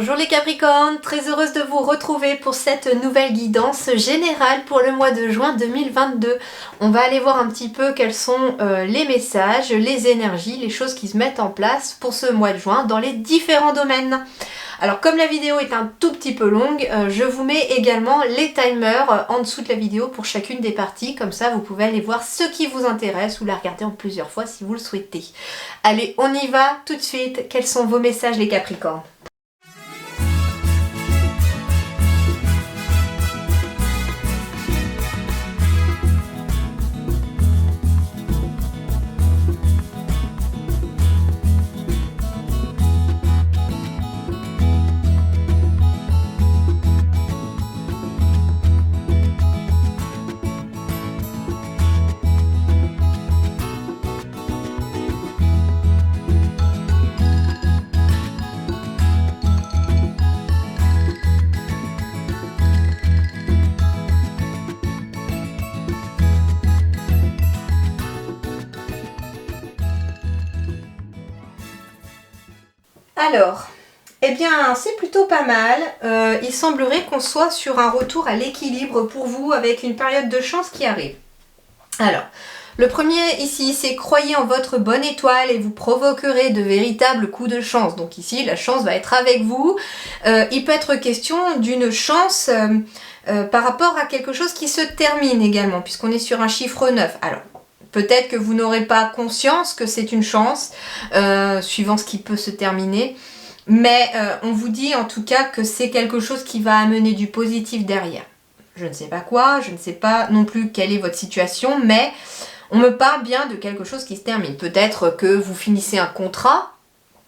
Bonjour les Capricornes, très heureuse de vous retrouver pour cette nouvelle guidance générale pour le mois de juin 2022. On va aller voir un petit peu quels sont les messages, les énergies, les choses qui se mettent en place pour ce mois de juin dans les différents domaines. Alors comme la vidéo est un tout petit peu longue, je vous mets également les timers en dessous de la vidéo pour chacune des parties, comme ça vous pouvez aller voir ce qui vous intéresse ou la regarder en plusieurs fois si vous le souhaitez. Allez, on y va tout de suite. Quels sont vos messages les Capricornes ? Alors, eh bien c'est plutôt pas mal, il semblerait qu'on soit sur un retour à l'équilibre pour vous avec une période de chance qui arrive. Alors, le premier ici c'est croyez en votre bonne étoile et vous provoquerez de véritables coups de chance. Donc ici la chance va être avec vous, il peut être question d'une chance par rapport à quelque chose qui se termine également puisqu'on est sur un chiffre 9. Alors, peut-être que vous n'aurez pas conscience que c'est une chance, suivant ce qui peut se terminer. Mais on vous dit en tout cas que c'est quelque chose qui va amener du positif derrière. Je ne sais pas quoi, je ne sais pas non plus quelle est votre situation, mais on me parle bien de quelque chose qui se termine. Peut-être que vous finissez un contrat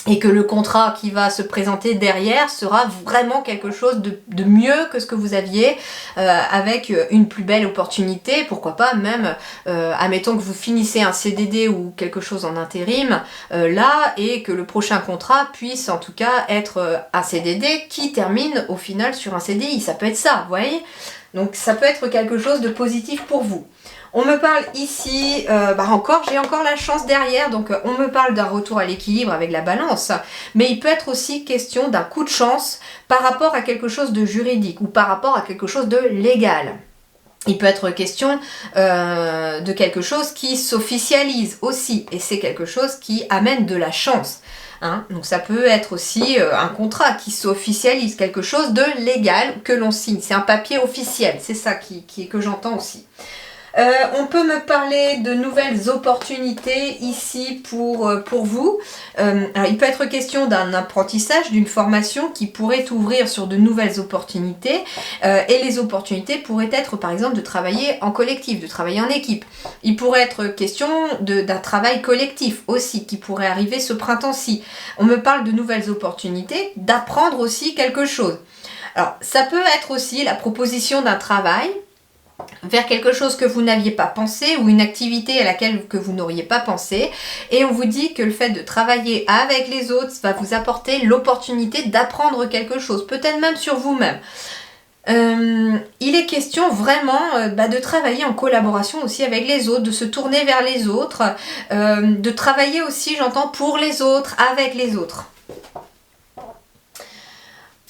et que le contrat qui va se présenter derrière sera vraiment quelque chose de mieux que ce que vous aviez, avec une plus belle opportunité, pourquoi pas même, admettons que vous finissez un CDD ou quelque chose en intérim, là, et que le prochain contrat puisse en tout cas être un CDD qui termine au final sur un CDI, ça peut être ça, vous voyez ? Donc ça peut être quelque chose de positif pour vous. On me parle ici, j'ai encore la chance derrière, donc on me parle d'un retour à l'équilibre avec la balance, mais il peut être aussi question d'un coup de chance par rapport à quelque chose de juridique ou par rapport à quelque chose de légal. Il peut être question de quelque chose qui s'officialise aussi, et c'est quelque chose qui amène de la chance. Hein, donc ça peut être aussi un contrat qui s'officialise, quelque chose de légal que l'on signe, c'est un papier officiel, c'est ça que j'entends aussi. On peut me parler de nouvelles opportunités ici pour vous. Alors, il peut être question d'un apprentissage, d'une formation qui pourrait ouvrir sur de nouvelles opportunités. Et les opportunités pourraient être par exemple de travailler en collectif, de travailler en équipe. Il pourrait être question d'un travail collectif aussi qui pourrait arriver ce printemps-ci. On me parle de nouvelles opportunités, d'apprendre aussi quelque chose. Alors ça peut être aussi la proposition d'un travail vers quelque chose que vous n'aviez pas pensé ou une activité à laquelle que vous n'auriez pas pensé, et on vous dit que le fait de travailler avec les autres va vous apporter l'opportunité d'apprendre quelque chose, peut-être même sur vous-même. Il est question vraiment de travailler en collaboration aussi avec les autres, de se tourner vers les autres, de travailler aussi, j'entends, pour les autres, avec les autres.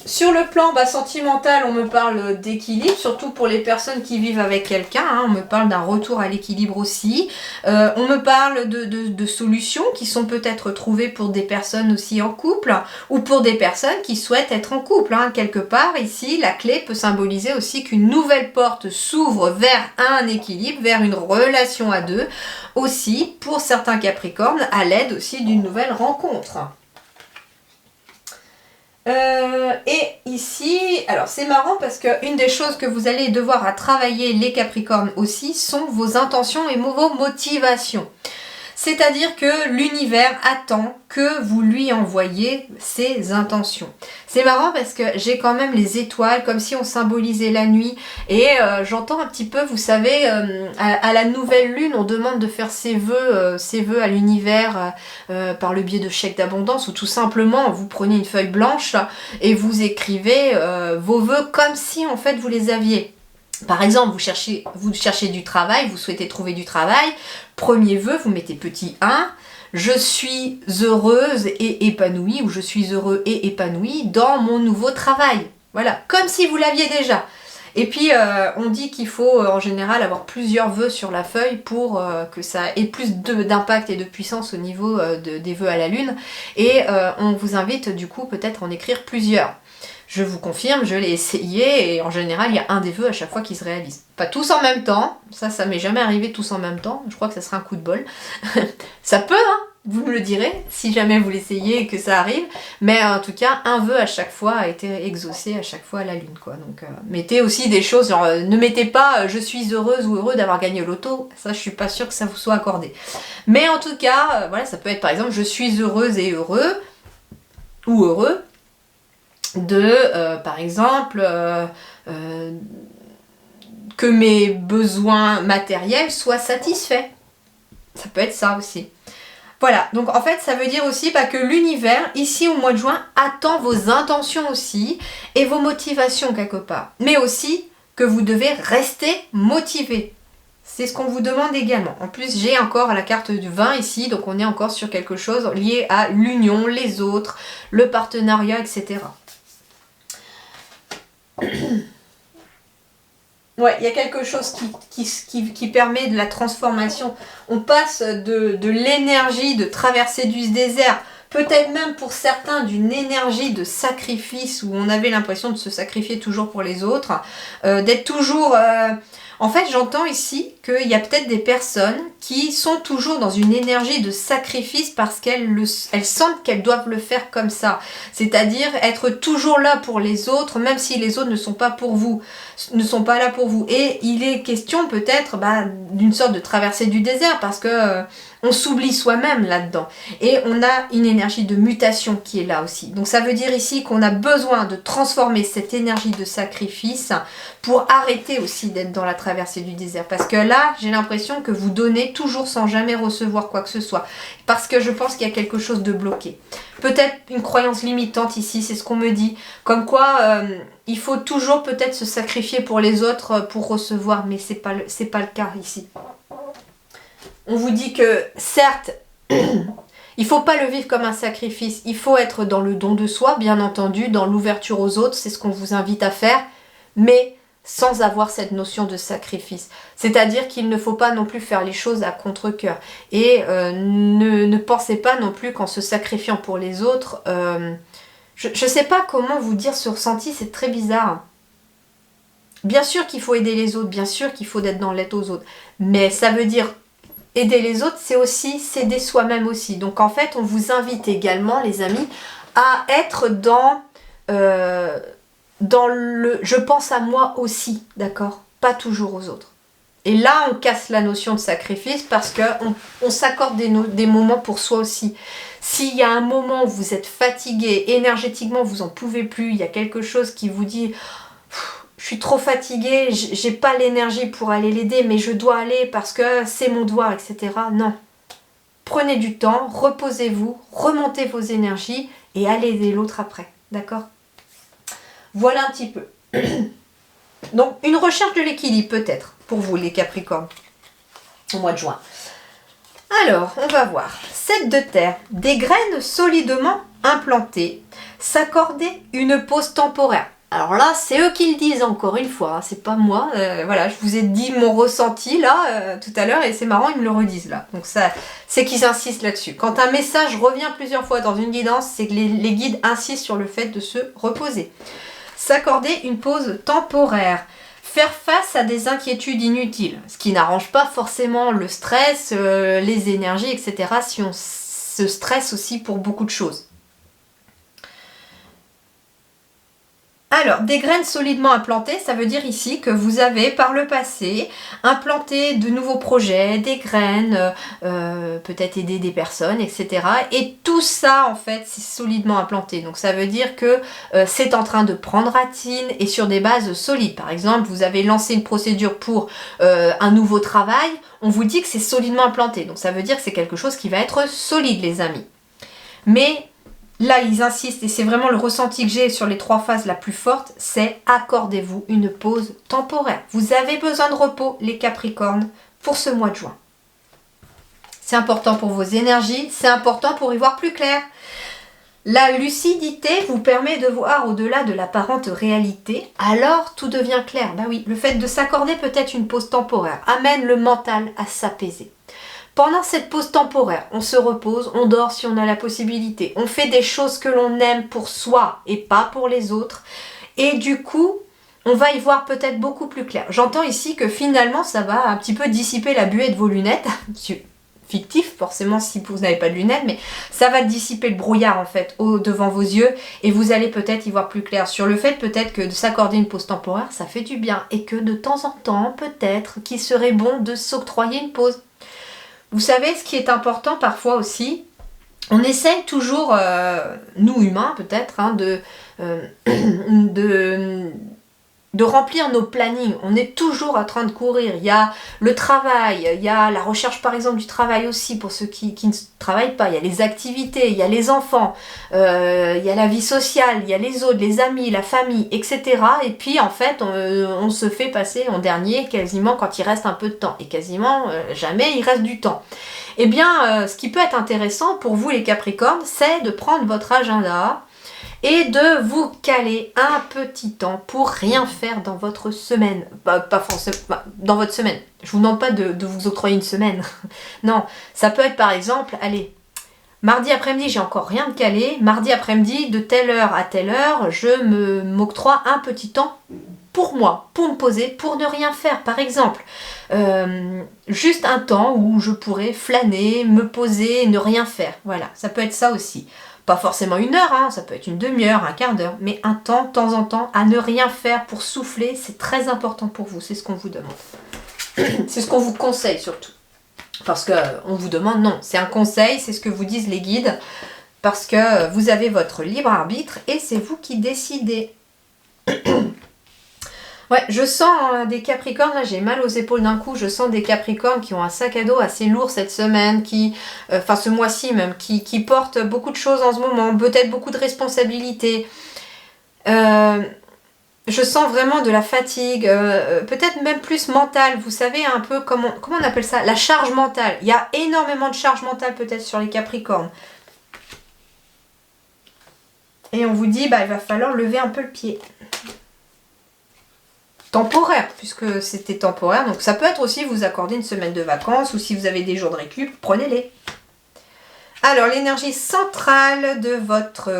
Sur le plan sentimental, on me parle d'équilibre, surtout pour les personnes qui vivent avec quelqu'un, hein, on me parle d'un retour à l'équilibre aussi. On me parle de solutions qui sont peut-être trouvées pour des personnes aussi en couple, ou pour des personnes qui souhaitent être en couple. Hein. Quelque part, ici, la clé peut symboliser aussi qu'une nouvelle porte s'ouvre vers un équilibre, vers une relation à deux, aussi pour certains Capricornes, à l'aide aussi d'une nouvelle rencontre. Et ici, alors c'est marrant parce que une des choses que vous allez devoir à travailler les Capricornes aussi sont vos intentions et vos motivations. C'est-à-dire que l'univers attend que vous lui envoyiez ses intentions. C'est marrant parce que j'ai quand même les étoiles, comme si on symbolisait la nuit. Et j'entends un petit peu, vous savez, à la nouvelle lune, on demande de faire ses vœux à l'univers par le biais de chèques d'abondance, ou tout simplement, vous prenez une feuille blanche et vous écrivez vos vœux comme si en fait vous les aviez. Par exemple, vous cherchez du travail, vous souhaitez trouver du travail. Premier vœu, vous mettez petit 1. je suis heureuse et épanouie ou je suis heureux et épanoui dans mon nouveau travail. Voilà, comme si vous l'aviez déjà. Et puis on dit qu'il faut en général avoir plusieurs vœux sur la feuille pour que ça ait plus d'impact et de puissance au niveau des vœux à la lune. Et on vous invite du coup peut-être à en écrire plusieurs. Je vous confirme, je l'ai essayé et en général il y a un des vœux à chaque fois qui se réalise. Pas tous en même temps, ça m'est jamais arrivé tous en même temps, je crois que ça sera un coup de bol. Ça peut, hein, vous me le direz si jamais vous l'essayez et que ça arrive, mais en tout cas un vœu à chaque fois a été exaucé à chaque fois à la lune, quoi. Donc mettez aussi des choses, genre ne mettez pas je suis heureuse ou heureux d'avoir gagné au loto, ça je suis pas sûre que ça vous soit accordé. Mais en tout cas, voilà, ça peut être par exemple je suis heureuse et heureux ou heureux de, par exemple, que mes besoins matériels soient satisfaits. Ça peut être ça aussi. Voilà, donc en fait ça veut dire aussi que l'univers, ici au mois de juin, attend vos intentions aussi et vos motivations quelque part. Mais aussi que vous devez rester motivé. C'est ce qu'on vous demande également. En plus, j'ai encore la carte du 20 ici, donc on est encore sur quelque chose lié à l'union, les autres, le partenariat, etc. Ouais, il y a quelque chose qui permet de la transformation. On passe de l'énergie de traverser du désert, peut-être même pour certains d'une énergie de sacrifice où on avait l'impression de se sacrifier toujours pour les autres, d'être toujours... En fait, j'entends ici qu'il y a peut-être des personnes qui sont toujours dans une énergie de sacrifice parce qu'elles sentent qu'elles doivent le faire comme ça. C'est-à-dire être toujours là pour les autres, même si les autres ne sont pas pour vous, ne sont pas là pour vous. Et il est question peut-être d'une sorte de traversée du désert parce que on s'oublie soi-même là-dedans. Et on a une énergie de mutation qui est là aussi. Donc ça veut dire ici qu'on a besoin de transformer cette énergie de sacrifice pour arrêter aussi d'être dans la traversée du désert. Parce que là, j'ai l'impression que vous donnez toujours sans jamais recevoir quoi que ce soit. Parce que je pense qu'il y a quelque chose de bloqué. Peut-être une croyance limitante ici, c'est ce qu'on me dit. Comme quoi, il faut toujours peut-être se sacrifier pour les autres pour recevoir. Mais c'est pas le cas ici. On vous dit que, certes, il ne faut pas le vivre comme un sacrifice. Il faut être dans le don de soi, bien entendu, dans l'ouverture aux autres. C'est ce qu'on vous invite à faire. Mais sans avoir cette notion de sacrifice. C'est-à-dire qu'il ne faut pas non plus faire les choses à contre-cœur. Et ne pensez pas non plus qu'en se sacrifiant pour les autres... je ne sais pas comment vous dire ce ressenti, c'est très bizarre. Bien sûr qu'il faut aider les autres, bien sûr qu'il faut être dans l'aide aux autres. Mais ça veut dire... Aider les autres, c'est aussi s'aider soi-même aussi. Donc en fait, on vous invite également, les amis, à être dans le « je pense à moi aussi », d'accord ? Pas toujours aux autres. Et là, on casse la notion de sacrifice parce qu'on s'accorde des moments pour soi aussi. S'il y a un moment où vous êtes fatigué, énergétiquement, vous n'en pouvez plus, il y a quelque chose qui vous dit... Je suis trop fatiguée, j'ai pas l'énergie pour aller l'aider, mais je dois aller parce que c'est mon devoir, etc. Non. Prenez du temps, reposez-vous, remontez vos énergies et allez aider l'autre après. D'accord ? Voilà un petit peu. Donc, une recherche de l'équilibre peut-être pour vous, les Capricornes, au mois de juin. Alors, on va voir. 7 de terre, des graines solidement implantées, s'accorder une pause temporaire. Alors là, c'est eux qui le disent encore une fois, hein, c'est pas moi. Voilà, je vous ai dit mon ressenti là tout à l'heure et c'est marrant, ils me le redisent là. Donc ça, c'est qu'ils insistent là-dessus. Quand un message revient plusieurs fois dans une guidance, c'est que les guides insistent sur le fait de se reposer. S'accorder une pause temporaire. Faire face à des inquiétudes inutiles, ce qui n'arrange pas forcément le stress, les énergies, etc. si on se stresse aussi pour beaucoup de choses. Alors, des graines solidement implantées, ça veut dire ici que vous avez par le passé implanté de nouveaux projets, des graines, peut-être aider des personnes, etc. Et tout ça, en fait, c'est solidement implanté. Donc, ça veut dire que c'est en train de prendre racine et sur des bases solides. Par exemple, vous avez lancé une procédure pour un nouveau travail, on vous dit que c'est solidement implanté. Donc, ça veut dire que c'est quelque chose qui va être solide, les amis. Mais... là, ils insistent, et c'est vraiment le ressenti que j'ai sur les 3 phases la plus forte, c'est accordez-vous une pause temporaire. Vous avez besoin de repos, les Capricornes, pour ce mois de juin. c'est important pour vos énergies, c'est important pour y voir plus clair. La lucidité vous permet de voir au-delà de l'apparente réalité, alors tout devient clair. Ben oui, le fait de s'accorder peut-être une pause temporaire amène le mental à s'apaiser. Pendant cette pause temporaire, on se repose, on dort si on a la possibilité, on fait des choses que l'on aime pour soi et pas pour les autres, et du coup, on va y voir peut-être beaucoup plus clair. J'entends ici que finalement, ça va un petit peu dissiper la buée de vos lunettes, fictif forcément si vous n'avez pas de lunettes, mais ça va dissiper le brouillard en fait devant vos yeux et vous allez peut-être y voir plus clair sur le fait peut-être que de s'accorder une pause temporaire, ça fait du bien et que de temps en temps, peut-être qu'il serait bon de s'octroyer une pause. Vous savez, ce qui est important parfois aussi, on essaye toujours, nous humains peut-être, hein, de remplir nos plannings. On est toujours en train de courir. Il y a le travail, il y a la recherche par exemple du travail aussi pour ceux qui ne travaillent pas. Il y a les activités, il y a les enfants, il y a la vie sociale, il y a les autres, les amis, la famille, etc. Et puis en fait, on se fait passer en dernier quasiment quand il reste un peu de temps. Et quasiment jamais il reste du temps. Eh bien, ce qui peut être intéressant pour vous les Capricornes, c'est de prendre votre agenda et de vous caler un petit temps pour rien faire dans votre semaine. Pas forcément dans votre semaine. Je vous demande pas de vous octroyer une semaine. Non, ça peut être par exemple, allez, mardi après-midi, j'ai encore rien de calé. Mardi après-midi, de telle heure à telle heure, je m'octroie un petit temps pour moi, pour me poser, pour ne rien faire. Par exemple, juste un temps où je pourrais flâner, me poser, ne rien faire. Voilà, ça peut être ça aussi. Pas forcément une heure, hein, ça peut être une demi-heure, un quart d'heure, mais un temps, de temps en temps, à ne rien faire pour souffler, c'est très important pour vous, c'est ce qu'on vous demande. C'est ce qu'on vous conseille surtout. Parce qu'on vous demande, non, c'est un conseil, c'est ce que vous disent les guides, parce que vous avez votre libre arbitre et c'est vous qui décidez. Ouais, je sens des Capricornes, là j'ai mal aux épaules d'un coup, je sens des Capricornes qui ont un sac à dos assez lourd cette semaine, enfin ce mois-ci même, qui portent beaucoup de choses en ce moment, peut-être beaucoup de responsabilités. Je sens vraiment de la fatigue, peut-être même plus mentale, vous savez un peu comment on appelle ça, la charge mentale. Il y a énormément de charge mentale peut-être sur les Capricornes. Et on vous dit, bah il va falloir lever un peu le pied. Temporaire, puisque c'était temporaire, donc ça peut être aussi vous accorder une semaine de vacances ou si vous avez des jours de récup, prenez-les. Alors l'énergie centrale de votre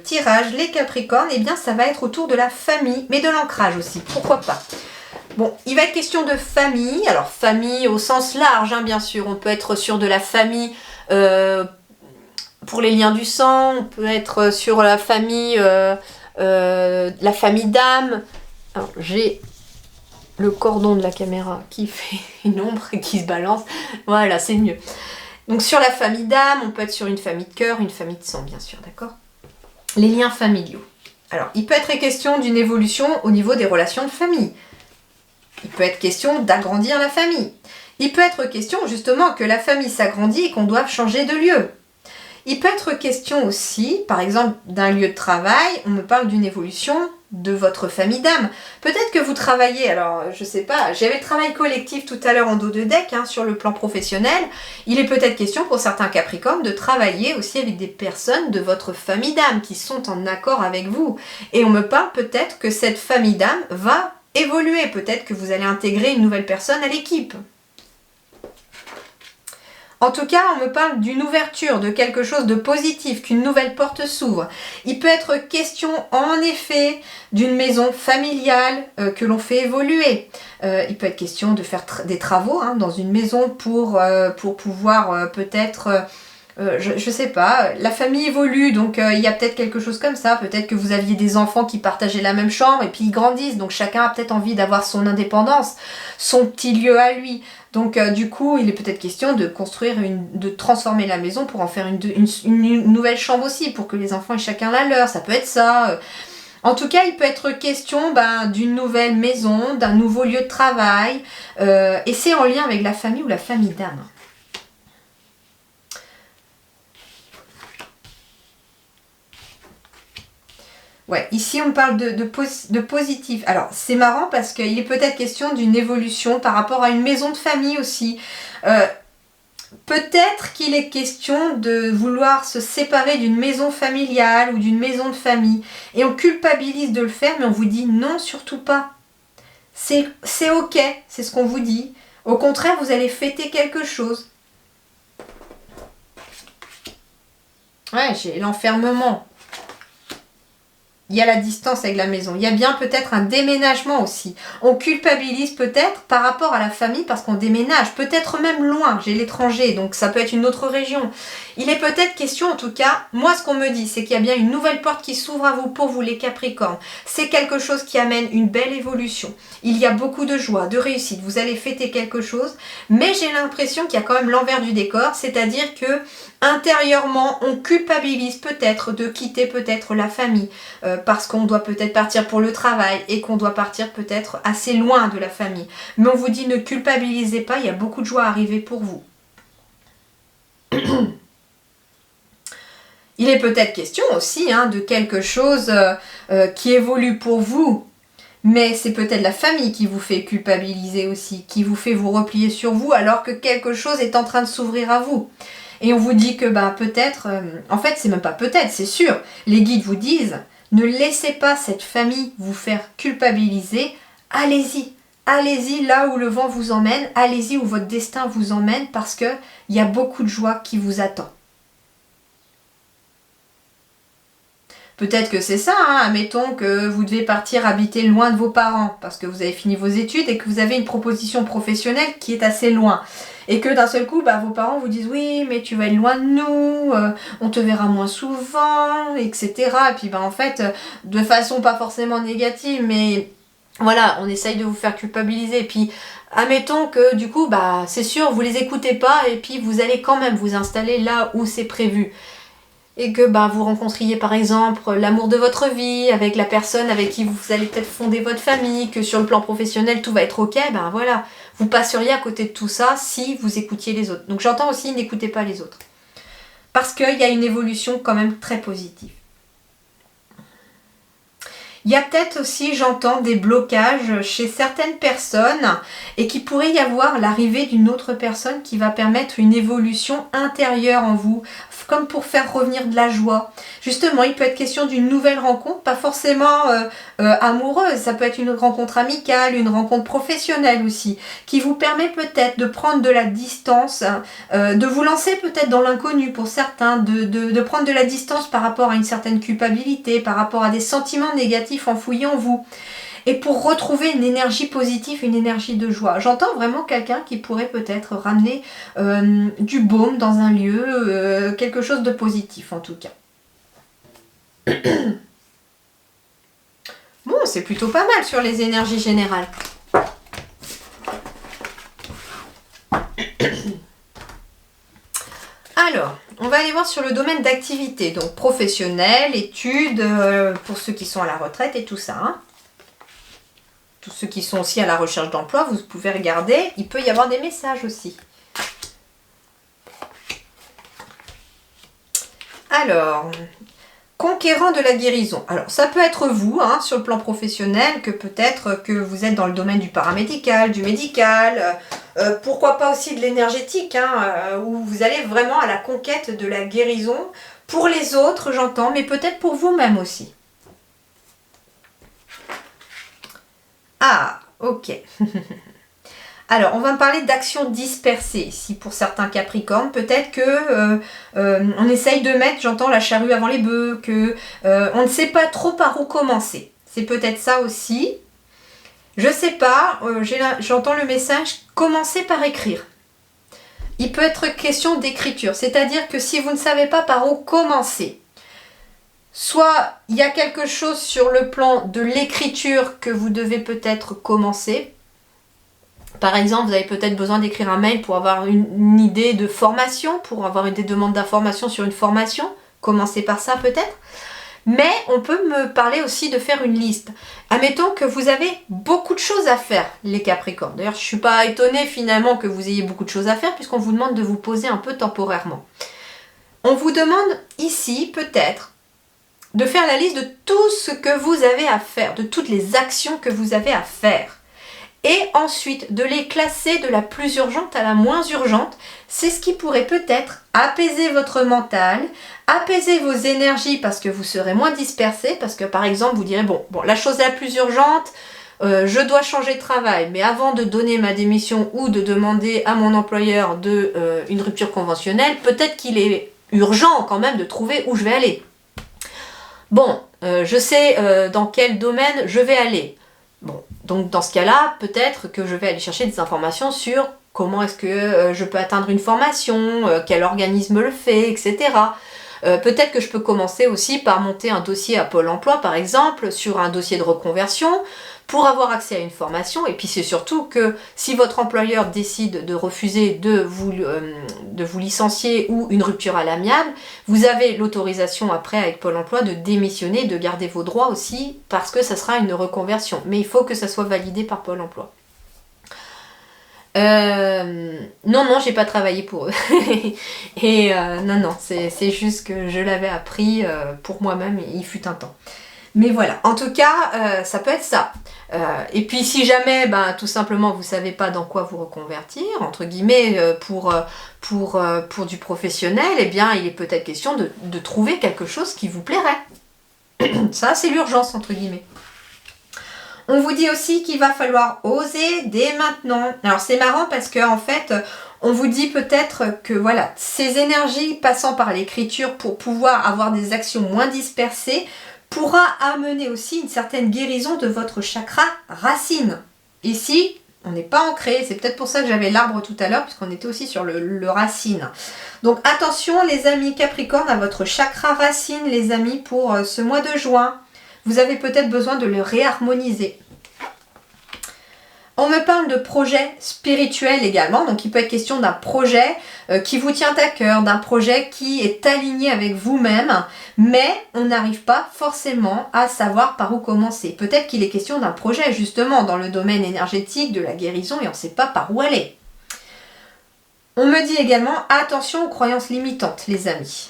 tirage, les Capricornes, eh bien ça va être autour de la famille, mais de l'ancrage aussi, pourquoi pas. Bon, il va être question de famille, alors famille au sens large, hein, bien sûr, on peut être sur de la famille pour les liens du sang, on peut être sur la famille d'âme. Alors j'ai le cordon de la caméra qui fait une ombre et qui se balance, voilà, c'est mieux. Donc sur la famille d'âme, on peut être sur une famille de cœur, une famille de sang, bien sûr, d'accord? Les liens familiaux. Alors, il peut être question d'une évolution au niveau des relations de famille. Il peut être question d'agrandir la famille. Il peut être question justement que la famille s'agrandit et qu'on doive changer de lieu. Il peut être question aussi, par exemple, d'un lieu de travail, on me parle d'une évolution de votre famille d'âme. Peut-être que vous travaillez, alors je sais pas, j'avais le travail collectif tout à l'heure en dos de deck, hein, sur le plan professionnel. Il est peut-être question pour certains Capricornes de travailler aussi avec des personnes de votre famille d'âme qui sont en accord avec vous. Et on me parle peut-être que cette famille d'âme va évoluer, peut-être que vous allez intégrer une nouvelle personne à l'équipe. En tout cas, on me parle d'une ouverture, de quelque chose de positif, qu'une nouvelle porte s'ouvre. Il peut être question, en effet, d'une maison familiale que l'on fait évoluer. Il peut être question de faire des travaux hein, dans une maison pour pouvoir peut-être... je sais pas, la famille évolue, donc il y a peut-être quelque chose comme ça. Peut-être que vous aviez des enfants qui partageaient la même chambre et puis ils grandissent, donc chacun a peut-être envie d'avoir son indépendance, son petit lieu à lui. Donc du coup, il est peut-être question de construire, de transformer la maison pour en faire une nouvelle chambre aussi, pour que les enfants aient chacun la leur, ça peut être ça. En tout cas, il peut être question d'une nouvelle maison, d'un nouveau lieu de travail, et c'est en lien avec la famille ou la famille d'âme. Ouais, ici on parle de positif. Alors c'est marrant parce qu'il est peut-être question d'une évolution par rapport à une maison de famille aussi. Peut-être qu'il est question de vouloir se séparer d'une maison familiale ou d'une maison de famille. Et on culpabilise de le faire, mais on vous dit non, surtout pas. C'est ok, c'est ce qu'on vous dit. Au contraire, vous allez fêter quelque chose. Ouais, j'ai l'enfermement. Il y a la distance avec la maison. Il y a bien peut-être un déménagement aussi. On culpabilise peut-être par rapport à la famille parce qu'on déménage. Peut-être même loin. J'ai l'étranger, donc ça peut être une autre région. Il est peut-être question, en tout cas, moi ce qu'on me dit, c'est qu'il y a bien une nouvelle porte qui s'ouvre à vous pour vous les Capricornes. C'est quelque chose qui amène une belle évolution. Il y a beaucoup de joie, de réussite. Vous allez fêter quelque chose. Mais j'ai l'impression qu'il y a quand même l'envers du décor. C'est-à-dire que intérieurement, on culpabilise peut-être de quitter peut-être la famille. Parce qu'on doit peut-être partir pour le travail et qu'on doit partir peut-être assez loin de la famille. Mais on vous dit ne culpabilisez pas, il y a beaucoup de joie à arriver pour vous. Il est peut-être question aussi de quelque chose qui évolue pour vous. Mais c'est peut-être la famille qui vous fait culpabiliser aussi, qui vous fait vous replier sur vous alors que quelque chose est en train de s'ouvrir à vous. Et on vous dit que peut-être, en fait c'est même pas peut-être, c'est sûr, les guides vous disent ne laissez pas cette famille vous faire culpabiliser, allez-y. Allez-y là où le vent vous emmène, allez-y où votre destin vous emmène parce qu'il y a beaucoup de joie qui vous attend. Peut-être que c'est ça, admettons que vous devez partir habiter loin de vos parents parce que vous avez fini vos études et que vous avez une proposition professionnelle qui est assez loin. Et que d'un seul coup, vos parents vous disent oui, mais tu vas être loin de nous, on te verra moins souvent, etc. Et puis en fait, de façon pas forcément négative, mais voilà, on essaye de vous faire culpabiliser. Et puis, admettons que du coup, c'est sûr, vous les écoutez pas et puis vous allez quand même vous installer là où c'est prévu. Et que vous rencontriez par exemple l'amour de votre vie avec la personne avec qui vous allez peut-être fonder votre famille, que sur le plan professionnel tout va être ok, voilà, vous passeriez à côté de tout ça si vous écoutiez les autres. Donc j'entends aussi n'écoutez pas les autres. Parce qu'il y a une évolution quand même très positive. Il y a peut-être aussi, j'entends, des blocages chez certaines personnes et qu'il pourrait y avoir l'arrivée d'une autre personne qui va permettre une évolution intérieure en vous, comme pour faire revenir de la joie. Justement, il peut être question d'une nouvelle rencontre, pas forcément amoureuse, ça peut être une rencontre amicale, une rencontre professionnelle aussi, qui vous permet peut-être de prendre de la distance, de vous lancer peut-être dans l'inconnu pour certains, de prendre de la distance par rapport à une certaine culpabilité, par rapport à des sentiments négatifs enfouis en vous. Et pour retrouver une énergie positive, une énergie de joie. J'entends vraiment quelqu'un qui pourrait peut-être ramener du baume dans un lieu, quelque chose de positif en tout cas. Bon, c'est plutôt pas mal sur les énergies générales. Alors, on va aller voir sur le domaine d'activité, donc professionnel, études, pour ceux qui sont à la retraite et tout ça. Tous ceux qui sont aussi à la recherche d'emploi, vous pouvez regarder, il peut y avoir des messages aussi. Alors, conquérant de la guérison. Alors, ça peut être vous, sur le plan professionnel, que peut-être que vous êtes dans le domaine du paramédical, du médical, pourquoi pas aussi de l'énergétique, où vous allez vraiment à la conquête de la guérison pour les autres, j'entends, mais peut-être pour vous-même aussi. Ah, ok. Alors, on va me parler d'actions dispersées ici pour certains Capricornes. Peut-être que on essaye de mettre, j'entends, la charrue avant les bœufs, que on ne sait pas trop par où commencer. C'est peut-être ça aussi. Je sais pas, j'entends le message « Commencez par écrire ». Il peut être question d'écriture, c'est-à-dire que si vous ne savez pas par où commencer, soit il y a quelque chose sur le plan de l'écriture que vous devez peut-être commencer. Par exemple, vous avez peut-être besoin d'écrire un mail pour avoir une idée de formation, pour avoir des demandes d'information sur une formation. Commencez par ça peut-être. Mais on peut me parler aussi de faire une liste. Admettons que vous avez beaucoup de choses à faire, les Capricornes. D'ailleurs, je ne suis pas étonnée finalement que vous ayez beaucoup de choses à faire puisqu'on vous demande de vous poser un peu temporairement. On vous demande ici peut-être de faire la liste de tout ce que vous avez à faire, de toutes les actions que vous avez à faire. et ensuite de les classer de la plus urgente à la moins urgente. C'est ce qui pourrait peut-être apaiser votre mental, apaiser vos énergies parce que vous serez moins dispersé, parce que par exemple vous direz bon la chose la plus urgente, je dois changer de travail, mais avant de donner ma démission ou de demander à mon employeur une rupture conventionnelle, peut-être qu'il est urgent quand même de trouver où je vais aller. Bon, je sais dans quel domaine je vais aller. Bon, donc dans ce cas-là, peut-être que je vais aller chercher des informations sur comment est-ce que je peux atteindre une formation, quel organisme le fait, etc. Peut-être que je peux commencer aussi par monter un dossier à Pôle emploi, par exemple, sur un dossier de reconversion, pour avoir accès à une formation. Et puis c'est surtout que si votre employeur décide de refuser de vous licencier ou une rupture à l'amiable, vous avez l'autorisation après avec Pôle emploi de démissionner, de garder vos droits aussi, parce que ça sera une reconversion. Mais il faut que ça soit validé par Pôle emploi. Non, j'ai pas travaillé pour eux. Et non, c'est juste que je l'avais appris pour moi-même, il fut un temps. Mais voilà, en tout cas, ça peut être ça. Et puis si jamais, tout simplement, vous savez pas dans quoi vous reconvertir, entre guillemets, pour du professionnel, eh bien, il est peut-être question de trouver quelque chose qui vous plairait. Ça, c'est l'urgence, entre guillemets. On vous dit aussi qu'il va falloir oser dès maintenant. Alors c'est marrant parce que en fait, on vous dit peut-être que voilà, ces énergies passant par l'écriture pour pouvoir avoir des actions moins dispersées pourra amener aussi une certaine guérison de votre chakra racine. Ici, on n'est pas ancré, c'est peut-être pour ça que j'avais l'arbre tout à l'heure, puisqu'on était aussi sur le racine. Donc attention les amis Capricorne à votre chakra racine, les amis, pour ce mois de juin. Vous avez peut-être besoin de le réharmoniser. On me parle de projet spirituel également, donc il peut être question d'un projet qui vous tient à cœur, d'un projet qui est aligné avec vous-même, mais on n'arrive pas forcément à savoir par où commencer. Peut-être qu'il est question d'un projet justement dans le domaine énergétique, de la guérison, et on ne sait pas par où aller. On me dit également attention aux croyances limitantes, les amis.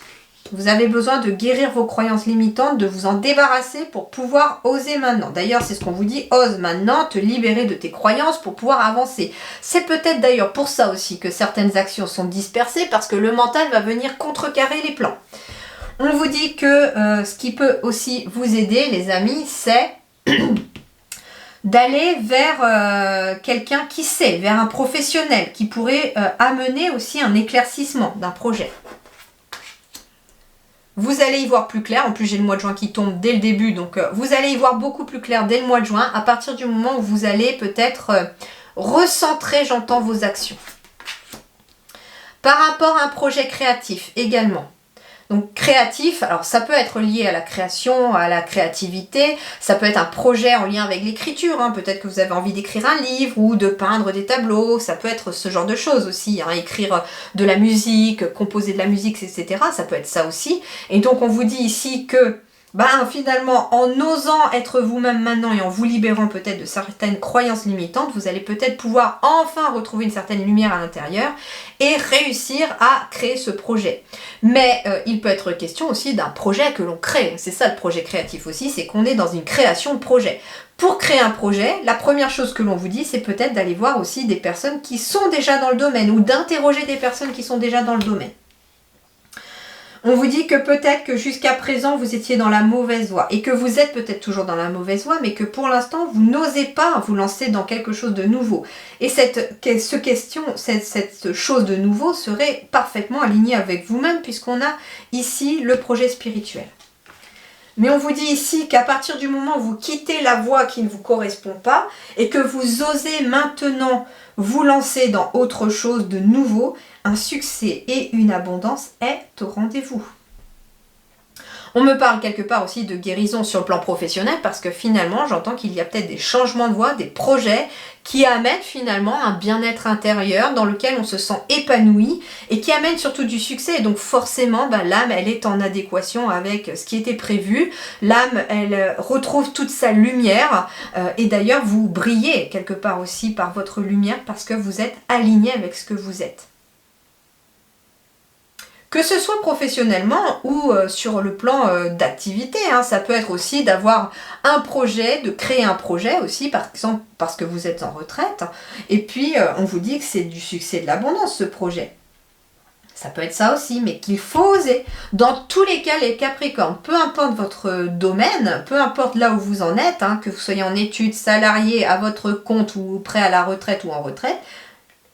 Vous avez besoin de guérir vos croyances limitantes, de vous en débarrasser pour pouvoir oser maintenant. D'ailleurs, c'est ce qu'on vous dit, ose maintenant te libérer de tes croyances pour pouvoir avancer. C'est peut-être d'ailleurs pour ça aussi que certaines actions sont dispersées, parce que le mental va venir contrecarrer les plans. On vous dit que ce qui peut aussi vous aider, les amis, c'est d'aller vers quelqu'un qui sait, vers un professionnel qui pourrait amener aussi un éclaircissement d'un projet. Vous allez y voir plus clair, en plus j'ai le mois de juin qui tombe dès le début, donc vous allez y voir beaucoup plus clair dès le mois de juin, à partir du moment où vous allez peut-être recentrer, j'entends, vos actions. Par rapport à un projet créatif également. Donc créatif, alors ça peut être lié à la création, à la créativité, ça peut être un projet en lien avec l'écriture, hein. Peut-être que vous avez envie d'écrire un livre ou de peindre des tableaux, ça peut être ce genre de choses aussi, hein. Écrire de la musique, composer de la musique, etc. Ça peut être ça aussi. Et donc on vous dit ici que finalement, en osant être vous-même maintenant et en vous libérant peut-être de certaines croyances limitantes, vous allez peut-être pouvoir enfin retrouver une certaine lumière à l'intérieur et réussir à créer ce projet. Mais il peut être question aussi d'un projet que l'on crée. C'est ça le projet créatif aussi, c'est qu'on est dans une création de projet. Pour créer un projet, la première chose que l'on vous dit, c'est peut-être d'aller voir aussi des personnes qui sont déjà dans le domaine ou d'interroger des personnes qui sont déjà dans le domaine. On vous dit que peut-être que jusqu'à présent, vous étiez dans la mauvaise voie et que vous êtes peut-être toujours dans la mauvaise voie, mais que pour l'instant, vous n'osez pas vous lancer dans quelque chose de nouveau. Et cette chose de nouveau serait parfaitement alignée avec vous-même, puisqu'on a ici le projet spirituel. Mais on vous dit ici qu'à partir du moment où vous quittez la voie qui ne vous correspond pas et que vous osez maintenant vous lancer dans autre chose de nouveau, un succès et une abondance est au rendez-vous. On me parle quelque part aussi de guérison sur le plan professionnel parce que finalement, j'entends qu'il y a peut-être des changements de voie, des projets qui amènent finalement un bien-être intérieur dans lequel on se sent épanoui et qui amènent surtout du succès. Et donc forcément, l'âme, elle est en adéquation avec ce qui était prévu. L'âme, elle retrouve toute sa lumière et d'ailleurs, vous brillez quelque part aussi par votre lumière parce que vous êtes aligné avec ce que vous êtes. Que ce soit professionnellement ou sur le plan d'activité, hein. Ça peut être aussi d'avoir un projet, de créer un projet aussi, par exemple parce que vous êtes en retraite, et puis on vous dit que c'est du succès, de l'abondance ce projet. Ça peut être ça aussi, mais qu'il faut oser. Dans tous les cas, les Capricornes, peu importe votre domaine, peu importe là où vous en êtes, hein, que vous soyez en études, salarié, à votre compte ou prêt à la retraite ou en retraite,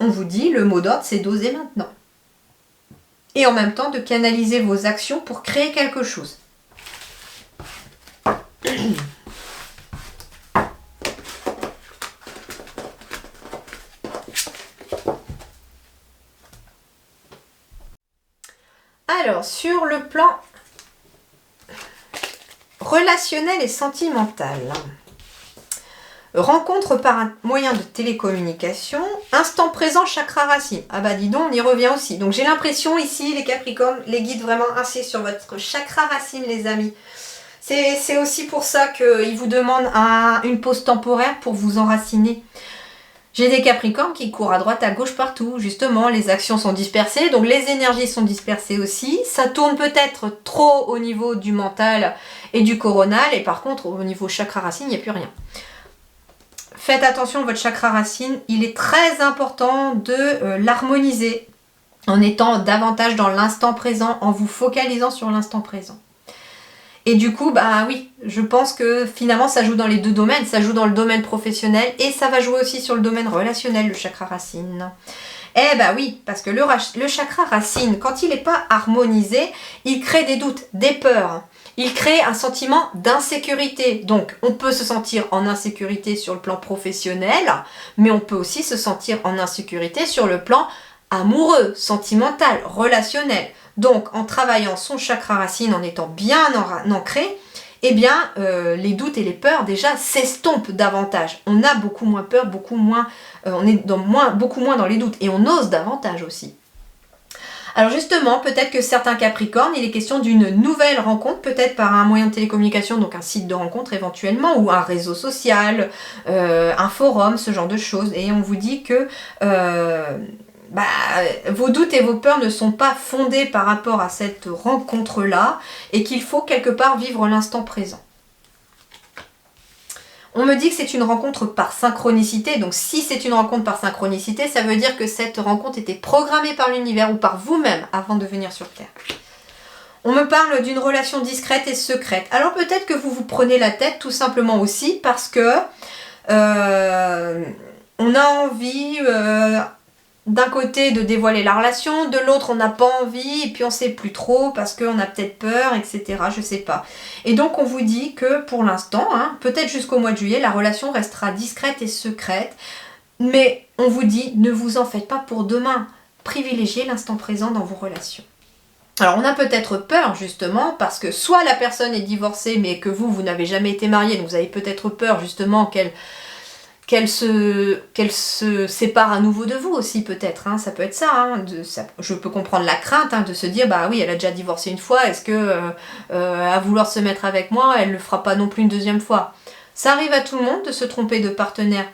on vous dit, le mot d'ordre, c'est d'oser maintenant. Et en même temps, de canaliser vos actions pour créer quelque chose. Alors, sur le plan relationnel et sentimental, rencontre par un moyen de télécommunication, instant présent, chakra racine. Ah bah dis donc, on y revient aussi. Donc j'ai l'impression ici, les Capricornes, les guides vraiment insistent sur votre chakra racine, les amis. C'est aussi pour ça qu'ils vous demandent une pause temporaire pour vous enraciner. J'ai des Capricornes qui courent à droite, à gauche, partout. Justement, les actions sont dispersées, donc les énergies sont dispersées aussi. Ça tourne peut-être trop au niveau du mental et du coronal, et par contre, au niveau chakra racine, il n'y a plus rien. Faites attention à votre chakra racine, il est très important de l'harmoniser en étant davantage dans l'instant présent, en vous focalisant sur l'instant présent. Et du coup, bah oui, je pense que finalement ça joue dans les deux domaines, ça joue dans le domaine professionnel et ça va jouer aussi sur le domaine relationnel, le chakra racine. Eh bah oui, parce que le chakra racine, quand il n'est pas harmonisé, il crée des doutes, des peurs. Il crée un sentiment d'insécurité. Donc, on peut se sentir en insécurité sur le plan professionnel, mais on peut aussi se sentir en insécurité sur le plan amoureux, sentimental, relationnel. Donc, en travaillant son chakra racine, en étant bien ancré, eh bien, les doutes et les peurs, déjà, s'estompent davantage. On a beaucoup moins peur, on est beaucoup moins dans les doutes. Et on ose davantage aussi. Alors justement, peut-être que certains Capricornes, il est question d'une nouvelle rencontre, peut-être par un moyen de télécommunication, donc un site de rencontre éventuellement, ou un réseau social, un forum, ce genre de choses. Et on vous dit que vos doutes et vos peurs ne sont pas fondés par rapport à cette rencontre-là, et qu'il faut quelque part vivre l'instant présent. On me dit que c'est une rencontre par synchronicité, donc si c'est une rencontre par synchronicité, ça veut dire que cette rencontre était programmée par l'univers ou par vous-même avant de venir sur Terre. On me parle d'une relation discrète et secrète. Alors peut-être que vous vous prenez la tête tout simplement aussi parce que on a envie d'un côté de dévoiler la relation, de l'autre on n'a pas envie, et puis on sait plus trop parce qu'on a peut-être peur, etc. Je sais pas. Et donc on vous dit que pour l'instant, peut-être jusqu'au mois de juillet, la relation restera discrète et secrète, mais on vous dit ne vous en faites pas pour demain. Privilégiez l'instant présent dans vos relations. Alors on a peut-être peur justement parce que soit la personne est divorcée mais que vous n'avez jamais été marié, donc vous avez peut-être peur justement qu'elle se sépare à nouveau de vous aussi peut-être, ça peut être ça, je peux comprendre la crainte de se dire bah oui elle a déjà divorcé une fois, est-ce que à vouloir se mettre avec moi elle le fera pas non plus une deuxième fois. Ça arrive à tout le monde de se tromper de partenaire,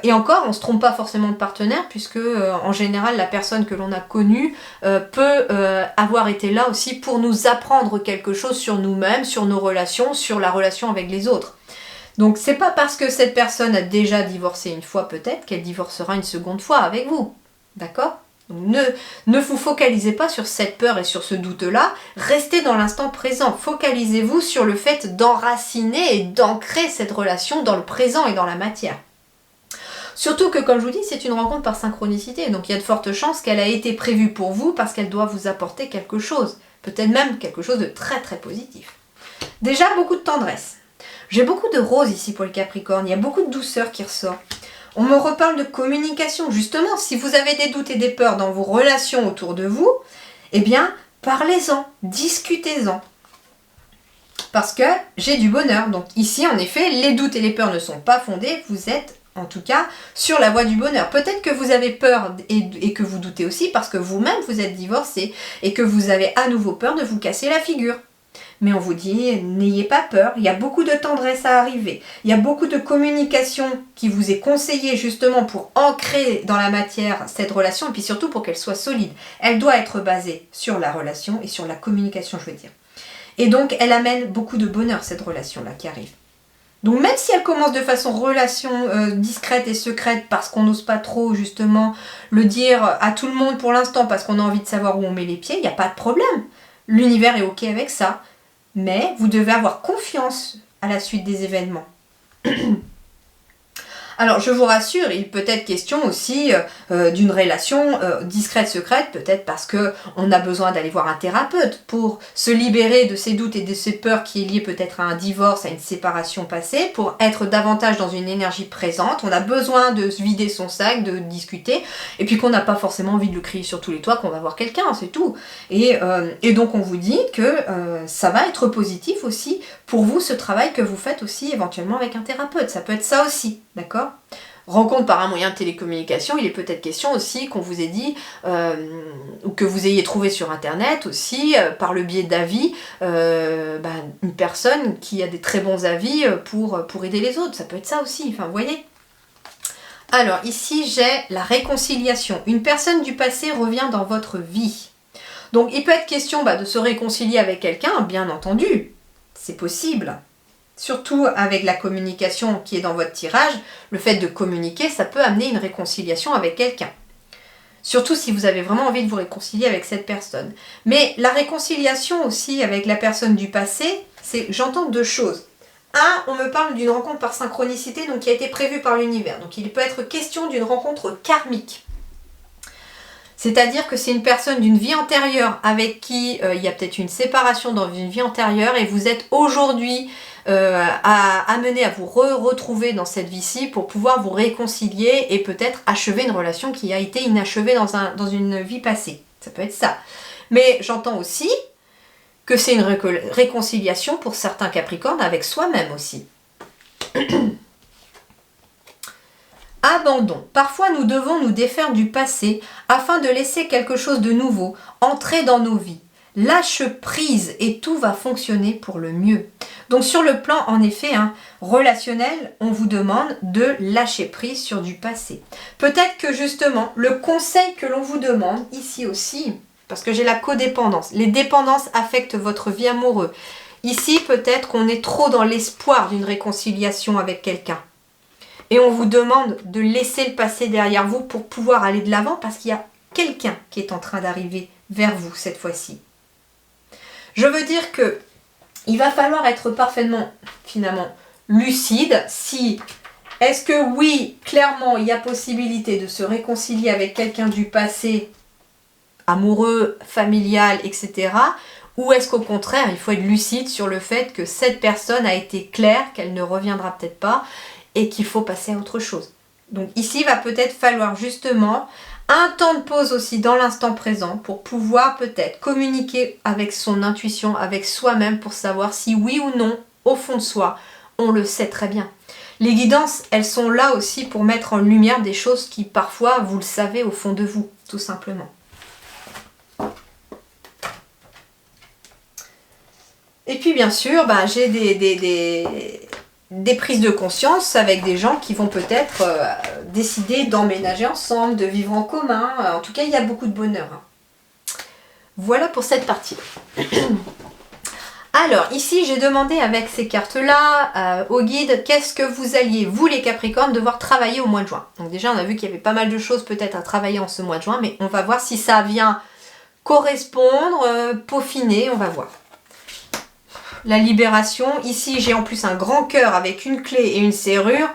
et encore on se trompe pas forcément de partenaire puisque en général la personne que l'on a connue peut avoir été là aussi pour nous apprendre quelque chose sur nous-mêmes, sur nos relations, sur la relation avec les autres. Donc c'est pas parce que cette personne a déjà divorcé une fois peut-être qu'elle divorcera une seconde fois avec vous. D'accord ? Donc ne vous focalisez pas sur cette peur et sur ce doute-là. Restez dans l'instant présent. Focalisez-vous sur le fait d'enraciner et d'ancrer cette relation dans le présent et dans la matière. Surtout que, comme je vous dis, c'est une rencontre par synchronicité. Donc il y a de fortes chances qu'elle a été prévue pour vous parce qu'elle doit vous apporter quelque chose. Peut-être même quelque chose de très très positif. Déjà, beaucoup de tendresse. J'ai beaucoup de roses ici pour le Capricorne, il y a beaucoup de douceur qui ressort. On me reparle de communication. Justement, si vous avez des doutes et des peurs dans vos relations autour de vous, eh bien, parlez-en, discutez-en. Parce que j'ai du bonheur. Donc ici, en effet, les doutes et les peurs ne sont pas fondés. Vous êtes, en tout cas, sur la voie du bonheur. Peut-être que vous avez peur et que vous doutez aussi parce que vous-même, vous êtes divorcé et que vous avez à nouveau peur de vous casser la figure. Mais on vous dit, n'ayez pas peur, il y a beaucoup de tendresse à arriver. Il y a beaucoup de communication qui vous est conseillée justement pour ancrer dans la matière cette relation et puis surtout pour qu'elle soit solide. Elle doit être basée sur la relation et sur la communication, je veux dire. Et donc, elle amène beaucoup de bonheur, cette relation-là qui arrive. Donc, même si elle commence de façon discrète et secrète parce qu'on n'ose pas trop justement le dire à tout le monde pour l'instant parce qu'on a envie de savoir où on met les pieds, il n'y a pas de problème. L'univers est OK avec ça. Mais vous devez avoir confiance à la suite des événements. Alors, je vous rassure, il peut être question aussi d'une relation discrète, secrète, peut-être parce qu'on a besoin d'aller voir un thérapeute pour se libérer de ses doutes et de ses peurs qui est liées peut-être à un divorce, à une séparation passée, pour être davantage dans une énergie présente. On a besoin de se vider son sac, de discuter, et puis qu'on n'a pas forcément envie de le crier sur tous les toits qu'on va voir quelqu'un, c'est tout. Et donc, on vous dit que ça va être positif aussi pour vous, ce travail que vous faites aussi éventuellement avec un thérapeute. Ça peut être ça aussi, d'accord ? Rencontre par un moyen de télécommunication, il est peut-être question aussi qu'on vous ait dit, ou que vous ayez trouvé sur internet aussi, par le biais d'avis, une personne qui a des très bons avis pour aider les autres. Ça peut être ça aussi, enfin vous voyez. Alors ici j'ai la réconciliation. Une personne du passé revient dans votre vie. Donc il peut être question de se réconcilier avec quelqu'un, bien entendu. C'est possible. Surtout avec la communication qui est dans votre tirage, le fait de communiquer, ça peut amener une réconciliation avec quelqu'un. Surtout si vous avez vraiment envie de vous réconcilier avec cette personne. Mais la réconciliation aussi avec la personne du passé, j'entends deux choses. Un, on me parle d'une rencontre par synchronicité, donc qui a été prévue par l'univers. Donc il peut être question d'une rencontre karmique. C'est-à-dire que c'est une personne d'une vie antérieure avec qui il y a peut-être une séparation dans une vie antérieure et vous êtes aujourd'hui amené à vous retrouver dans cette vie-ci pour pouvoir vous réconcilier et peut-être achever une relation qui a été inachevée dans une vie passée. Ça peut être ça. Mais j'entends aussi que c'est une réconciliation pour certains Capricornes avec soi-même aussi. Abandon. Parfois, nous devons nous défaire du passé afin de laisser quelque chose de nouveau entrer dans nos vies. Lâche prise et tout va fonctionner pour le mieux. Donc sur le plan, en effet, relationnel, on vous demande de lâcher prise sur du passé. Peut-être que justement, le conseil que l'on vous demande, ici aussi, parce que j'ai la codépendance, les dépendances affectent votre vie amoureuse. Ici, peut-être qu'on est trop dans l'espoir d'une réconciliation avec quelqu'un. Et on vous demande de laisser le passé derrière vous pour pouvoir aller de l'avant parce qu'il y a quelqu'un qui est en train d'arriver vers vous cette fois-ci. Je veux dire que il va falloir être parfaitement, finalement, lucide si, est-ce que oui, clairement, il y a possibilité de se réconcilier avec quelqu'un du passé, amoureux, familial, etc. Ou est-ce qu'au contraire, il faut être lucide sur le fait que cette personne a été claire, qu'elle ne reviendra peut-être pas, et qu'il faut passer à autre chose. Donc ici, il va peut-être falloir justement un temps de pause aussi dans l'instant présent pour pouvoir peut-être communiquer avec son intuition, avec soi-même pour savoir si oui ou non, au fond de soi, on le sait très bien. Les guidances, elles sont là aussi pour mettre en lumière des choses qui parfois, vous le savez au fond de vous, tout simplement. Et puis bien sûr, j'ai des prises de conscience avec des gens qui vont peut-être décider d'emménager ensemble, de vivre en commun. En tout cas, il y a beaucoup de bonheur. Voilà pour cette partie. Alors, ici, j'ai demandé avec ces cartes-là au guide, qu'est-ce que vous alliez, vous les Capricornes, devoir travailler au mois de juin. Donc déjà, on a vu qu'il y avait pas mal de choses peut-être à travailler en ce mois de juin, mais on va voir si ça vient correspondre, peaufiner, on va voir. La libération, ici j'ai en plus un grand cœur avec une clé et une serrure.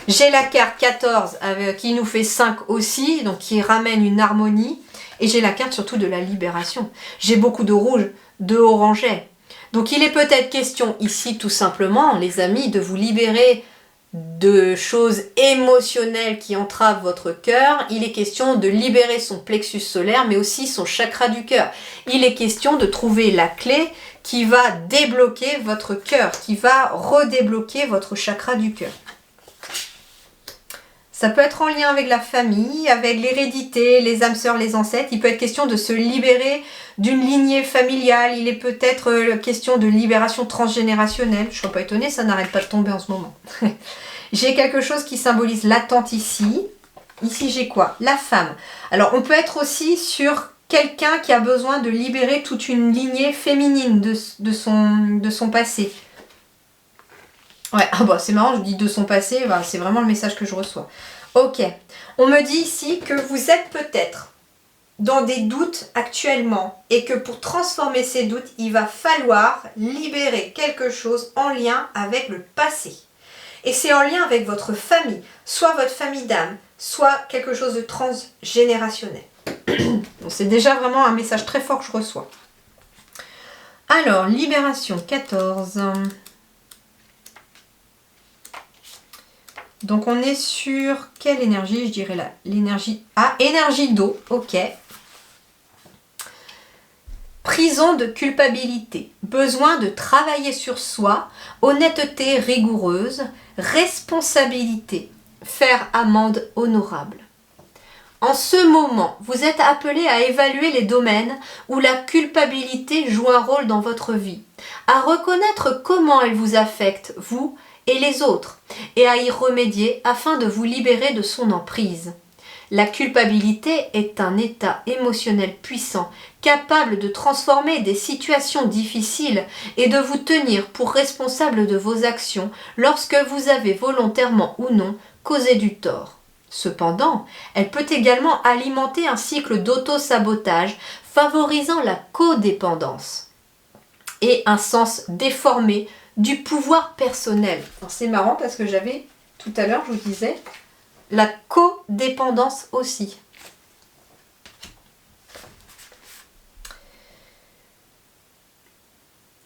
J'ai la carte 14 qui nous fait 5 aussi, donc qui ramène une harmonie. Et j'ai la carte surtout de la libération. J'ai beaucoup de rouge, de orangeais. Donc il est peut-être question ici tout simplement, les amis, de vous libérer de choses émotionnelles qui entravent votre cœur. Il est question de libérer son plexus solaire, mais aussi son chakra du cœur. Il est question de trouver la clé qui va débloquer votre cœur, qui va redébloquer votre chakra du cœur. Ça peut être en lien avec la famille, avec l'hérédité, les âmes sœurs, les ancêtres. Il peut être question de se libérer d'une lignée familiale. Il est peut-être question de libération transgénérationnelle. Je ne serais pas étonnée, ça n'arrête pas de tomber en ce moment. J'ai quelque chose qui symbolise l'attente ici. Ici, j'ai quoi? La femme. Alors, on peut être aussi sur quelqu'un qui a besoin de libérer toute une lignée féminine de son passé. Ouais, ah bah c'est marrant, je dis de son passé, bah, c'est vraiment le message que je reçois. Ok, on me dit ici que vous êtes peut-être dans des doutes actuellement et que pour transformer ces doutes, il va falloir libérer quelque chose en lien avec le passé. Et c'est en lien avec votre famille, soit votre famille d'âme, soit quelque chose de transgénérationnel. C'est déjà vraiment un message très fort que je reçois. Alors, libération 14. Donc on est sur quelle énergie? Je dirais là, l'énergie... Ah, énergie d'eau, ok. Prison de culpabilité, besoin de travailler sur soi, honnêteté rigoureuse, responsabilité, faire amende honorable. En ce moment, vous êtes appelé à évaluer les domaines où la culpabilité joue un rôle dans votre vie, à reconnaître comment elle vous affecte, vous et les autres, et à y remédier afin de vous libérer de son emprise. La culpabilité est un état émotionnel puissant, capable de transformer des situations difficiles et de vous tenir pour responsable de vos actions lorsque vous avez volontairement ou non causé du tort. Cependant, elle peut également alimenter un cycle d'auto-sabotage favorisant la codépendance et un sens déformé du pouvoir personnel. C'est marrant parce que j'avais, tout à l'heure, je vous disais, la codépendance aussi.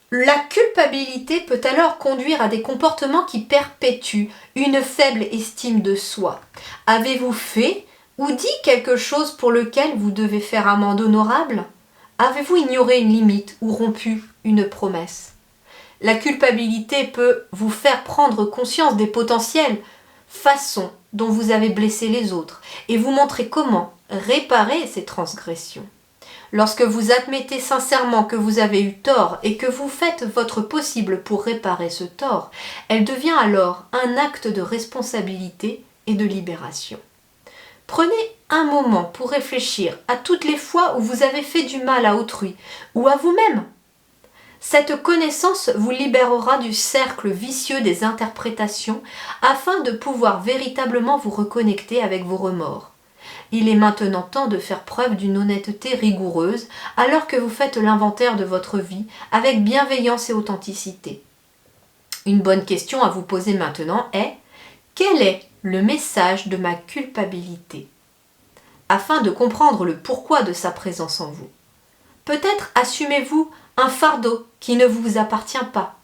La culpabilité peut alors conduire à des comportements qui perpétuent une faible estime de soi. Avez-vous fait ou dit quelque chose pour lequel vous devez faire amende honorable? Avez-vous ignoré une limite ou rompu une promesse? La culpabilité peut vous faire prendre conscience des potentielles façons dont vous avez blessé les autres et vous montrer comment réparer ces transgressions. Lorsque vous admettez sincèrement que vous avez eu tort et que vous faites votre possible pour réparer ce tort, elle devient alors un acte de responsabilité et de libération. Prenez un moment pour réfléchir à toutes les fois où vous avez fait du mal à autrui ou à vous-même. Cette connaissance vous libérera du cercle vicieux des interprétations afin de pouvoir véritablement vous reconnecter avec vos remords. Il est maintenant temps de faire preuve d'une honnêteté rigoureuse alors que vous faites l'inventaire de votre vie avec bienveillance et authenticité. Une bonne question à vous poser maintenant est: quel est le message de ma culpabilité? Afin de comprendre le pourquoi de sa présence en vous. Peut-être assumez-vous un fardeau qui ne vous appartient pas.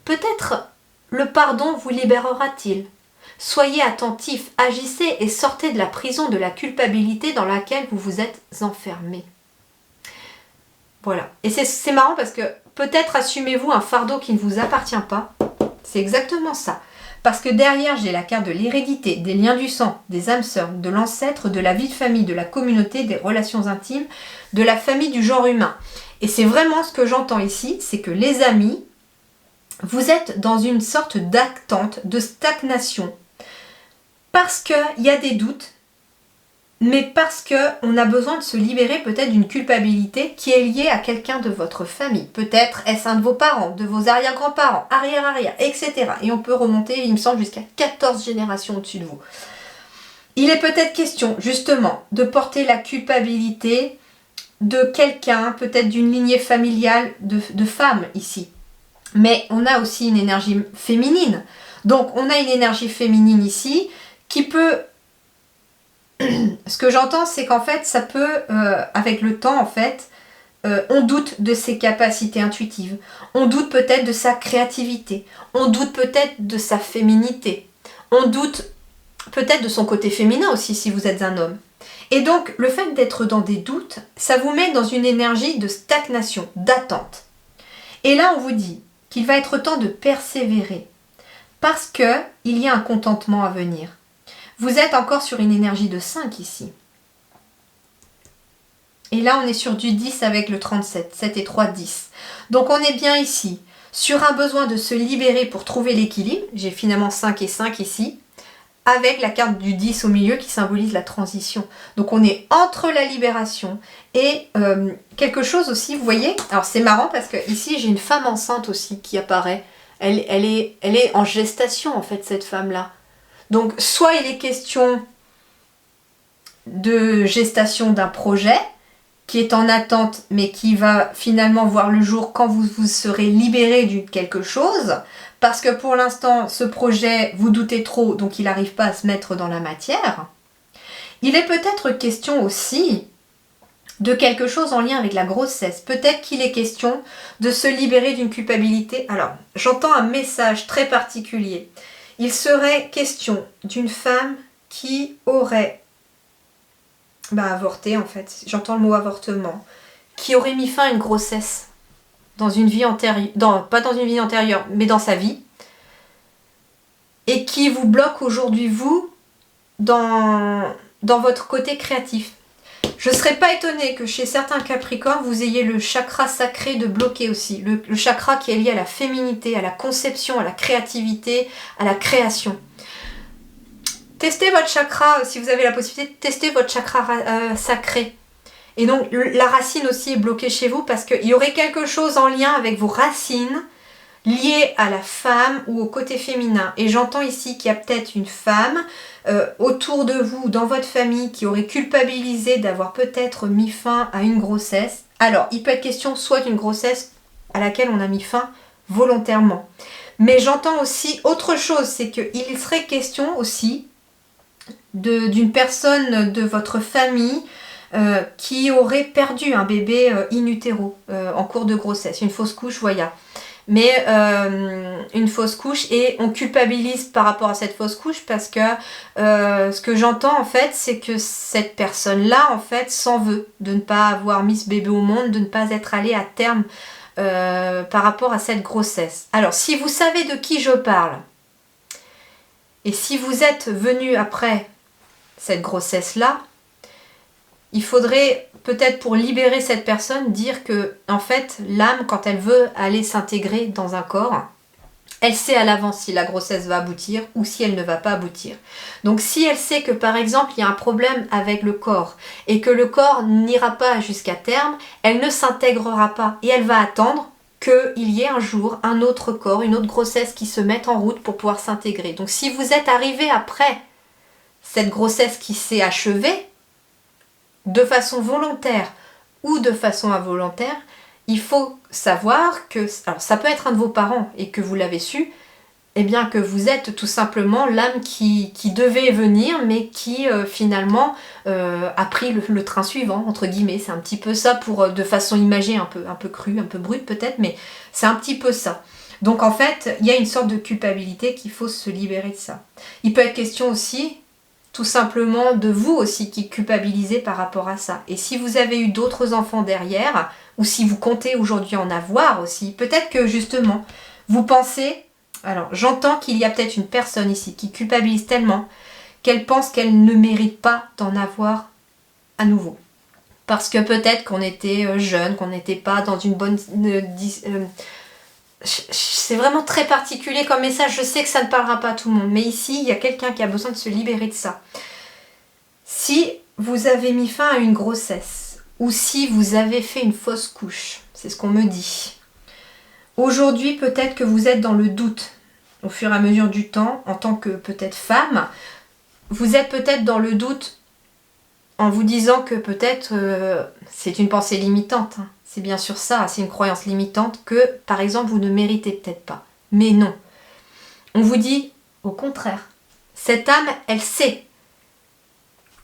Peut-être le pardon vous libérera-t-il. Soyez attentifs, agissez et sortez de la prison de la culpabilité dans laquelle vous vous êtes enfermés. Voilà. Et c'est marrant parce que peut-être assumez-vous un fardeau qui ne vous appartient pas. C'est exactement ça. Parce que derrière, j'ai la carte de l'hérédité, des liens du sang, des âmes sœurs, de l'ancêtre, de la vie de famille, de la communauté, des relations intimes, de la famille du genre humain. Et c'est vraiment ce que j'entends ici, c'est que les amis, vous êtes dans une sorte d'attente, de stagnation. Parce qu'il y a des doutes, mais parce qu'on a besoin de se libérer peut-être d'une culpabilité qui est liée à quelqu'un de votre famille. Peut-être est-ce un de vos parents, de vos arrière-grands-parents, arrière-arrière, etc. Et on peut remonter, il me semble, jusqu'à 14 générations au-dessus de vous. Il est peut-être question, justement, de porter la culpabilité de quelqu'un, peut-être d'une lignée familiale de femmes ici. Mais on a aussi une énergie féminine. Donc, on a une énergie féminine ici qui peut... Ce que j'entends, c'est qu'en fait, ça peut, avec le temps, en fait, on doute de ses capacités intuitives. On doute peut-être de sa créativité. On doute peut-être de sa féminité. On doute peut-être de son côté féminin aussi, si vous êtes un homme. Et donc, le fait d'être dans des doutes, ça vous met dans une énergie de stagnation, d'attente. Et là, on vous dit qu'il va être temps de persévérer parce qu'il y a un contentement à venir. Vous êtes encore sur une énergie de 5 ici. Et là, on est sur du 10 avec le 37. 7 et 3, 10. Donc, on est bien ici sur un besoin de se libérer pour trouver l'équilibre. J'ai finalement 5 et 5 ici. Avec la carte du 10 au milieu qui symbolise la transition. Donc, on est entre la libération et quelque chose aussi, vous voyez. Alors, c'est marrant parce que ici, j'ai une femme enceinte aussi qui apparaît. Elle est en gestation, en fait, cette femme-là. Donc, soit il est question de gestation d'un projet qui est en attente, mais qui va finalement voir le jour quand vous serez libéré de quelque chose, parce que pour l'instant, ce projet, vous doutez trop, donc il n'arrive pas à se mettre dans la matière. Il est peut-être question aussi de quelque chose en lien avec la grossesse. Peut-être qu'il est question de se libérer d'une culpabilité. Alors, j'entends un message très particulier. Il serait question d'une femme qui aurait avorté, en fait. J'entends le mot avortement. Qui aurait mis fin à une grossesse dans une vie antérieure, pas dans une vie antérieure, mais dans sa vie. Et qui vous bloque aujourd'hui, vous, dans votre côté créatif. Je ne serais pas étonnée que chez certains Capricornes, vous ayez le chakra sacré de bloquer aussi. Le chakra qui est lié à la féminité, à la conception, à la créativité, à la création. Testez votre chakra, si vous avez la possibilité, testez votre chakra sacré. Et donc, la racine aussi est bloquée chez vous parce qu'il y aurait quelque chose en lien avec vos racines liées à la femme ou au côté féminin. Et j'entends ici qu'il y a peut-être une femme autour de vous, dans votre famille, qui aurait culpabilisé d'avoir peut-être mis fin à une grossesse. Alors, il peut être question soit d'une grossesse à laquelle on a mis fin volontairement. Mais j'entends aussi autre chose, c'est qu'il serait question aussi d'une personne de votre famille qui aurait perdu un bébé in utero en cours de grossesse, une fausse couche, voilà. Mais une fausse couche, et on culpabilise par rapport à cette fausse couche parce que ce que j'entends en fait, c'est que cette personne-là en fait s'en veut de ne pas avoir mis ce bébé au monde, de ne pas être allée à terme par rapport à cette grossesse. Alors si vous savez de qui je parle, et si vous êtes venu après cette grossesse-là, il faudrait peut-être pour libérer cette personne dire que en fait l'âme, quand elle veut aller s'intégrer dans un corps, elle sait à l'avance si la grossesse va aboutir ou si elle ne va pas aboutir. Donc si elle sait que par exemple il y a un problème avec le corps et que le corps n'ira pas jusqu'à terme, elle ne s'intégrera pas et elle va attendre qu'il y ait un jour un autre corps, une autre grossesse qui se mette en route pour pouvoir s'intégrer. Donc si vous êtes arrivé après cette grossesse qui s'est achevée, de façon volontaire ou de façon involontaire, il faut savoir que, alors ça peut être un de vos parents et que vous l'avez su, eh bien que vous êtes tout simplement l'âme qui devait venir mais qui finalement a pris le train suivant, entre guillemets. C'est un petit peu ça pour de façon imagée, un peu crue, un peu brute peut-être, mais c'est un petit peu ça. Donc en fait, il y a une sorte de culpabilité qu'il faut se libérer de ça. Il peut être question aussi tout simplement de vous aussi qui culpabilisez par rapport à ça. Et si vous avez eu d'autres enfants derrière, ou si vous comptez aujourd'hui en avoir aussi, peut-être que justement, vous pensez... Alors, j'entends qu'il y a peut-être une personne ici qui culpabilise tellement qu'elle pense qu'elle ne mérite pas d'en avoir à nouveau. Parce que peut-être qu'on était jeune, qu'on n'était pas dans une bonne... c'est vraiment très particulier comme message, je sais que ça ne parlera pas à tout le monde, mais ici, il y a quelqu'un qui a besoin de se libérer de ça. Si vous avez mis fin à une grossesse, ou si vous avez fait une fausse couche, c'est ce qu'on me dit. Aujourd'hui, peut-être que vous êtes dans le doute, au fur et à mesure du temps, en tant que peut-être femme, vous êtes peut-être dans le doute en vous disant que peut-être c'est une pensée limitante, hein. C'est bien sûr ça, c'est une croyance limitante que, par exemple, vous ne méritez peut-être pas. Mais non. On vous dit, au contraire, cette âme, elle sait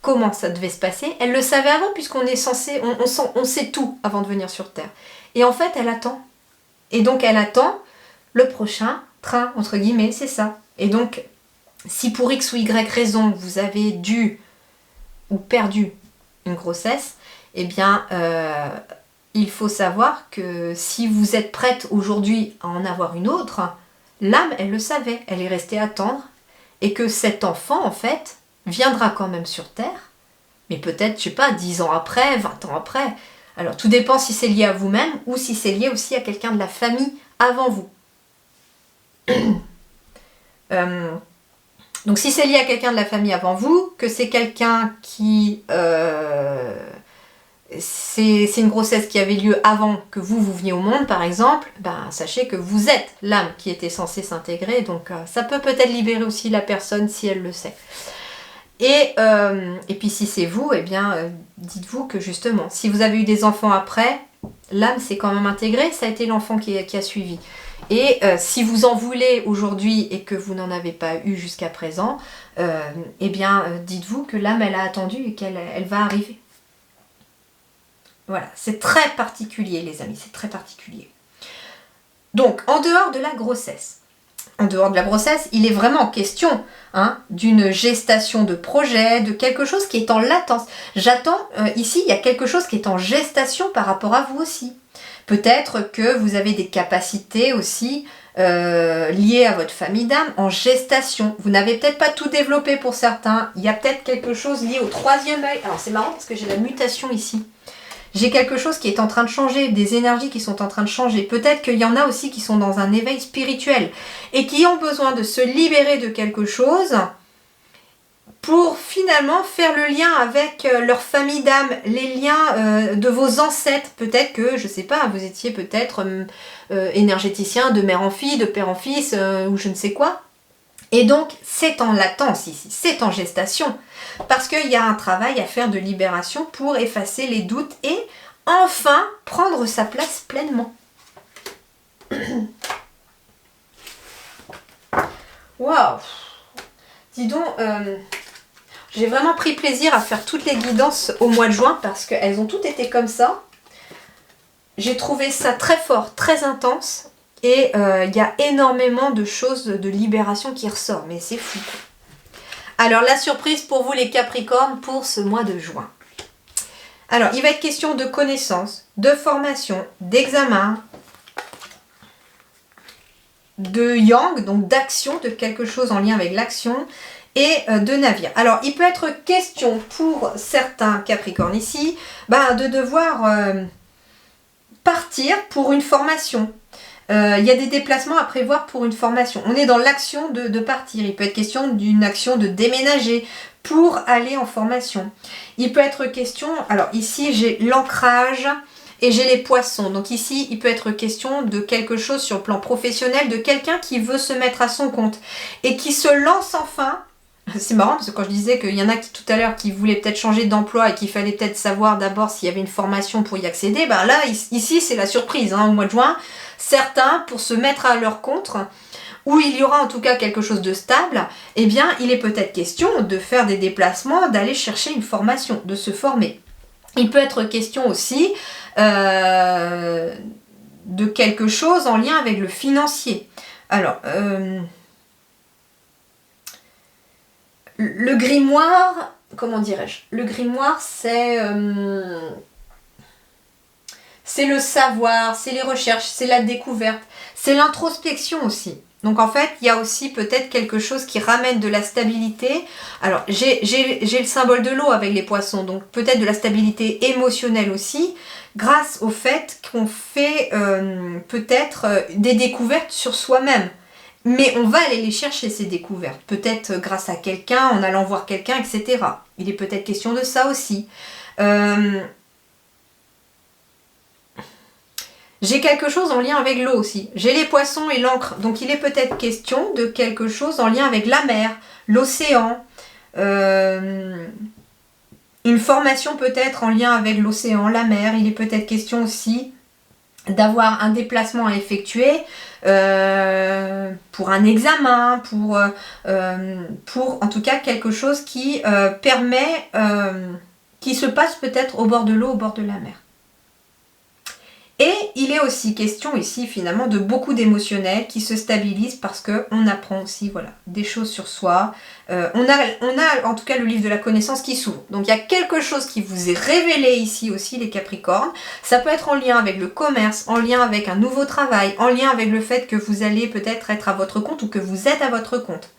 comment ça devait se passer. Elle le savait avant, puisqu'on est censé, on sait tout avant de venir sur Terre. Et en fait, elle attend. Et donc, elle attend le prochain train, entre guillemets, c'est ça. Et donc, si pour X ou Y raison, vous avez dû ou perdu une grossesse, eh bien... il faut savoir que si vous êtes prête aujourd'hui à en avoir une autre, l'âme, elle le savait, elle est restée attendre, et que cet enfant, en fait, viendra quand même sur Terre, mais peut-être, je sais pas, 10 ans après, 20 ans après. Alors tout dépend si c'est lié à vous-même ou si c'est lié aussi à quelqu'un de la famille avant vous. Donc si c'est lié à quelqu'un de la famille avant vous, que c'est quelqu'un qui... c'est une grossesse qui avait lieu avant que vous veniez au monde, par exemple, ben, sachez que vous êtes l'âme qui était censée s'intégrer, donc ça peut peut-être libérer aussi la personne si elle le sait. Et puis si c'est vous, eh bien, dites-vous que justement, si vous avez eu des enfants après, l'âme s'est quand même intégrée, ça a été l'enfant qui a suivi. Et si vous en voulez aujourd'hui et que vous n'en avez pas eu jusqu'à présent, eh bien, dites-vous que l'âme, elle a attendu et qu'elle va arriver. Voilà, c'est très particulier les amis, c'est très particulier. Donc, en dehors de la grossesse, il est vraiment question d'une gestation de projet, de quelque chose qui est en latence. J'attends, ici, il y a quelque chose qui est en gestation par rapport à vous aussi. Peut-être que vous avez des capacités aussi liées à votre famille d'âme en gestation. Vous n'avez peut-être pas tout développé pour certains. Il y a peut-être quelque chose lié au troisième œil. Alors, c'est marrant parce que j'ai la mutation ici. J'ai quelque chose qui est en train de changer, des énergies qui sont en train de changer. Peut-être qu'il y en a aussi qui sont dans un éveil spirituel et qui ont besoin de se libérer de quelque chose pour finalement faire le lien avec leur famille d'âme, les liens de vos ancêtres. Peut-être que, je ne sais pas, vous étiez peut-être énergéticien de mère en fille, de père en fils, ou je ne sais quoi. Et donc, c'est en latence ici, c'est en gestation. Parce qu'il y a un travail à faire de libération pour effacer les doutes et enfin prendre sa place pleinement. Waouh! Dis donc, j'ai vraiment pris plaisir à faire toutes les guidances au mois de juin parce qu'elles ont toutes été comme ça. J'ai trouvé ça très fort, très intense. Et il y a énormément de choses de libération qui ressortent, mais c'est fou. Alors la surprise pour vous les Capricornes pour ce mois de juin. Alors il va être question de connaissances, de formation, d'examen, de yang, donc d'action, de quelque chose en lien avec l'action et de navire. Alors il peut être question pour certains Capricornes ici de devoir partir pour une formation. Il y a des déplacements à prévoir pour une formation. On est dans l'action de partir. Il peut être question d'une action de déménager pour aller en formation. Il peut être question, alors ici j'ai l'ancrage et j'ai les poissons. Donc ici il peut être question de quelque chose sur le plan professionnel, de quelqu'un qui veut se mettre à son compte et qui se lance enfin. C'est marrant parce que quand je disais qu'il y en a qui tout à l'heure qui voulaient peut-être changer d'emploi et qu'il fallait peut-être savoir d'abord s'il y avait une formation pour y accéder, ben là ici c'est la surprise au mois de juin. Certains, pour se mettre à leur compte, où il y aura en tout cas quelque chose de stable, eh bien il est peut-être question de faire des déplacements, d'aller chercher une formation, de se former. Il peut être question aussi de quelque chose en lien avec le financier. Alors, le grimoire, comment dirais-je? Le grimoire, c'est le savoir, c'est les recherches, c'est la découverte, c'est l'introspection aussi. Donc en fait, il y a aussi peut-être quelque chose qui ramène de la stabilité. Alors, j'ai le symbole de l'eau avec les poissons, donc peut-être de la stabilité émotionnelle aussi, grâce au fait qu'on fait peut-être des découvertes sur soi-même. Mais on va aller les chercher, ces découvertes. Peut-être grâce à quelqu'un, en allant voir quelqu'un, etc. Il est peut-être question de ça aussi. J'ai quelque chose en lien avec l'eau aussi. J'ai les poissons et l'encre. Donc il est peut-être question de quelque chose en lien avec la mer, l'océan. Une formation peut-être en lien avec l'océan, la mer. Il est peut-être question aussi d'avoir un déplacement à effectuer pour un examen, pour en tout cas quelque chose qui permet, qui se passe peut-être au bord de l'eau, au bord de la mer. Et il est aussi question ici finalement de beaucoup d'émotionnels qui se stabilisent parce qu'on apprend aussi des choses sur soi. On a en tout cas le livre de la connaissance qui s'ouvre. Donc il y a quelque chose qui vous est révélé ici aussi les Capricornes. Ça peut être en lien avec le commerce, en lien avec un nouveau travail, en lien avec le fait que vous allez peut-être être à votre compte ou que vous êtes à votre compte.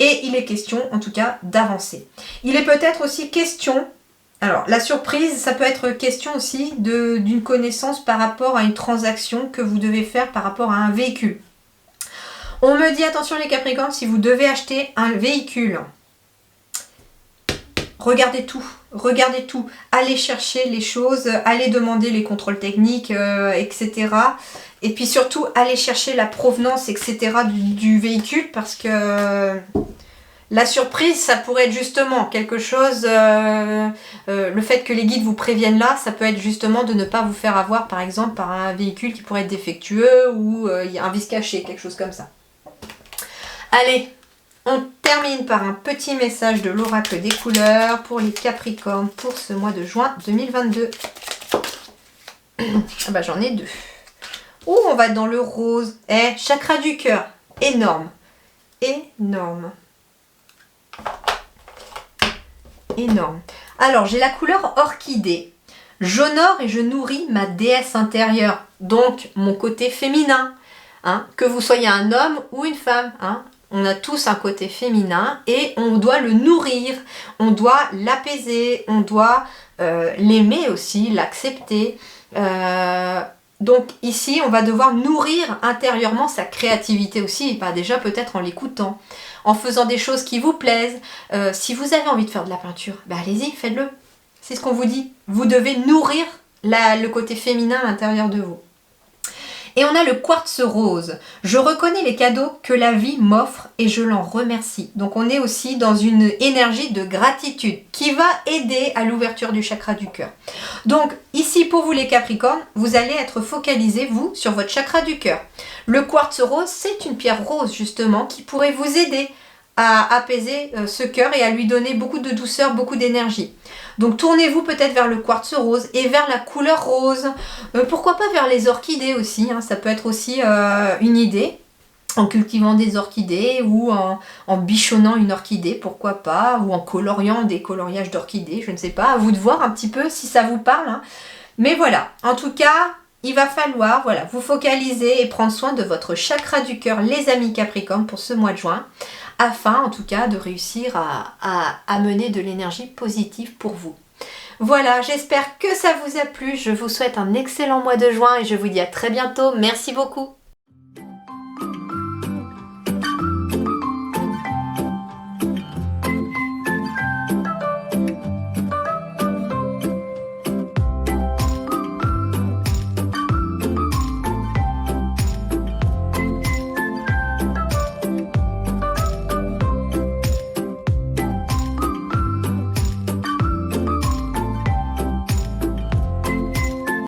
Et il est question, en tout cas, d'avancer. Il est peut-être aussi question, alors la surprise, ça peut être question aussi d'une connaissance par rapport à une transaction que vous devez faire par rapport à un véhicule. On me dit, attention les Capricornes, si vous devez acheter un véhicule, regardez tout, allez chercher les choses, allez demander les contrôles techniques, etc. Et puis surtout, allez chercher la provenance, etc. du véhicule, parce que la surprise, ça pourrait être justement quelque chose, le fait que les guides vous préviennent là, ça peut être justement de ne pas vous faire avoir, par exemple, par un véhicule qui pourrait être défectueux ou un vice caché, quelque chose comme ça. Allez, on termine par un petit message de l'oracle des couleurs pour les Capricornes pour ce mois de juin 2022. Ah bah j'en ai deux. Oh, on va être dans le rose. Chakra du cœur. Énorme. Énorme. Énorme. Alors, j'ai la couleur orchidée. J'honore et je nourris ma déesse intérieure. Donc, mon côté féminin. Hein, que vous soyez un homme ou une femme. Hein, on a tous un côté féminin et on doit le nourrir. On doit l'apaiser. On doit l'aimer aussi, l'accepter. Donc ici, on va devoir nourrir intérieurement sa créativité aussi, bah déjà peut-être en l'écoutant, en faisant des choses qui vous plaisent. Si vous avez envie de faire de la peinture, bah allez-y, faites-le. C'est ce qu'on vous dit. Vous devez nourrir le côté féminin à l'intérieur de vous. Et on a le quartz rose. Je reconnais les cadeaux que la vie m'offre et je l'en remercie. Donc on est aussi dans une énergie de gratitude qui va aider à l'ouverture du chakra du cœur. Donc ici pour vous les Capricornes, vous allez être focalisés vous sur votre chakra du cœur. Le quartz rose, c'est une pierre rose justement qui pourrait vous aider à apaiser ce cœur et à lui donner beaucoup de douceur, beaucoup d'énergie. Donc tournez-vous peut-être vers le quartz rose et vers la couleur rose. Pourquoi pas vers les orchidées aussi, hein, ça peut être aussi une idée. En cultivant des orchidées ou en bichonnant une orchidée, pourquoi pas, ou en coloriant des coloriages d'orchidées, je ne sais pas, à vous de voir un petit peu si ça vous parle. Hein. Mais voilà, en tout cas, il va falloir vous focaliser et prendre soin de votre chakra du cœur, les amis Capricorne, pour ce mois de juin, afin en tout cas de réussir à mener de l'énergie positive pour vous. Voilà, j'espère que ça vous a plu, je vous souhaite un excellent mois de juin et je vous dis à très bientôt, merci beaucoup.